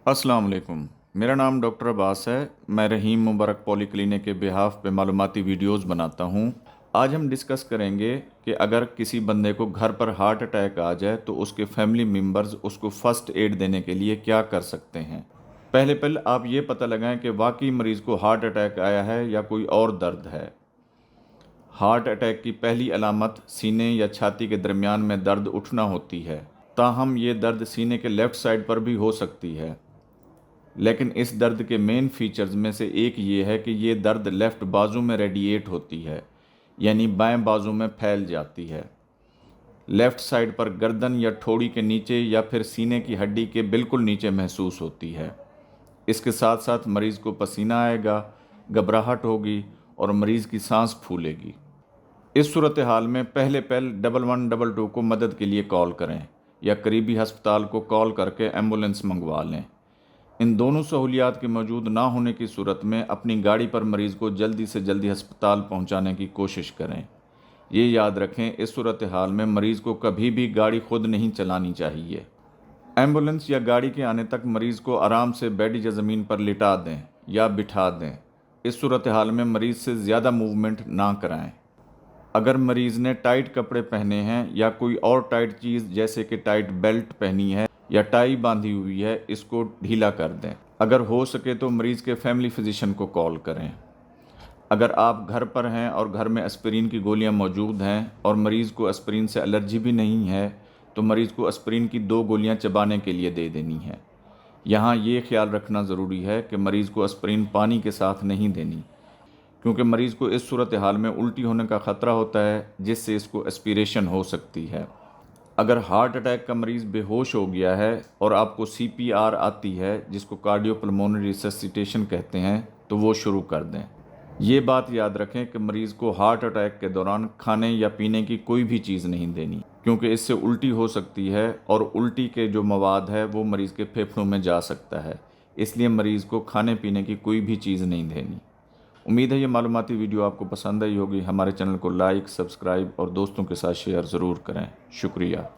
अस्सलाम वालेकुम। मेरा नाम डॉक्टर अब्बास है। मैं रहीम मुबारक पॉली क्लिनिक के बिहाफ पे मालूमाती वीडियोस बनाता हूँ। आज हम डिस्कस करेंगे कि अगर किसी बंदे को घर पर हार्ट अटैक आ जाए तो उसके फैमिली मेम्बर्स उसको फ़र्स्ट एड देने के लिए क्या कर सकते हैं। पहले आप ये पता लगाएं कि वाकई मरीज़ को हार्ट अटैक आया है या कोई और दर्द है। हार्ट अटैक की पहली अलामत सीने या छाती के दरमियान में दर्द उठना होती है। ताहम ये दर्द सीने के लेफ़्ट साइड पर भी हो सकती है, लेकिन इस दर्द के मेन फीचर्स में से एक ये है कि ये दर्द लेफ़्ट बाजू में रेडिएट होती है, यानी बाएं बाजू में फैल जाती है। लेफ़्ट साइड पर गर्दन या ठोड़ी के नीचे या फिर सीने की हड्डी के बिल्कुल नीचे महसूस होती है। इसके साथ साथ मरीज़ को पसीना आएगा, घबराहट होगी और मरीज़ की सांस फूलेगी। इस सूरत हाल में पहले 1122 को मदद के लिए कॉल करें या करीबी हस्पताल को कॉल करके एम्बुलेंस मंगवा लें। इन दोनों सहूलियात के मौजूद ना होने की सूरत में अपनी गाड़ी पर मरीज़ को जल्दी से जल्दी हस्पताल पहुंचाने की कोशिश करें। ये याद रखें, इस सूरत हाल में मरीज़ को कभी भी गाड़ी खुद नहीं चलानी चाहिए। एम्बुलेंस या गाड़ी के आने तक मरीज़ को आराम से बेड या ज़मीन पर लिटा दें या बिठा दें। इस सूरत हाल में मरीज़ से ज़्यादा मूवमेंट ना कराएं। अगर मरीज़ ने टाइट कपड़े पहने हैं या कोई और टाइट चीज़ जैसे कि टाइट बेल्ट पहनी है या टाई बांधी हुई है, इसको ढीला कर दें। अगर हो सके तो मरीज़ के फैमिली फिजिशियन को कॉल करें। अगर आप घर पर हैं और घर में एस्पिरिन की गोलियां मौजूद हैं और मरीज़ को एस्पिरिन से एलर्जी भी नहीं है, तो मरीज़ को एस्पिरिन की 2 गोलियां चबाने के लिए दे देनी है। यहाँ ये ख्याल रखना ज़रूरी है कि मरीज़ को एस्पिरिन पानी के साथ नहीं देनी, क्योंकि मरीज़ को इस सूरत हाल में उल्टी होने का ख़तरा होता है, जिससे इसको एस्पिरेशन हो सकती है। अगर हार्ट अटैक का मरीज़ बेहोश हो गया है और आपको CPR आती है, जिसको कार्डियोपल्मोनरी रिससिटेशन कहते हैं, तो वो शुरू कर दें। ये बात याद रखें कि मरीज़ को हार्ट अटैक के दौरान खाने या पीने की कोई भी चीज़ नहीं देनी, क्योंकि इससे उल्टी हो सकती है और उल्टी के जो मवाद है वो मरीज़ के फेफड़ों में जा सकता है। इसलिए मरीज़ को खाने पीने की कोई भी चीज़ नहीं देनी। उम्मीद है ये मालूमाती वीडियो आपको पसंद आई होगी। हमारे चैनल को लाइक, सब्सक्राइब और दोस्तों के साथ शेयर ज़रूर करें। शुक्रिया।